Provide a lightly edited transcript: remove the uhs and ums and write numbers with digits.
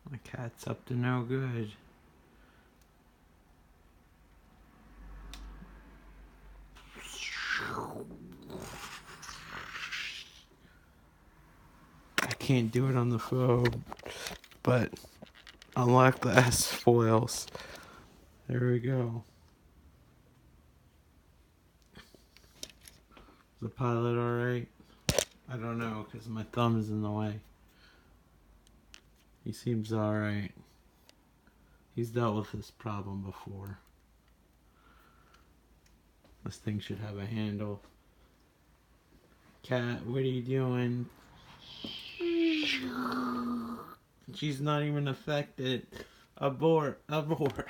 My cat's up to no good. I can't do it on the phone, but unlock glass foils. There we go. Is the pilot alright? I don't know, because my thumb is in the way. He seems alright. He's dealt with this problem before. This thing should have a handle. Cat, what are you doing? She's not even affected. Abort, abort.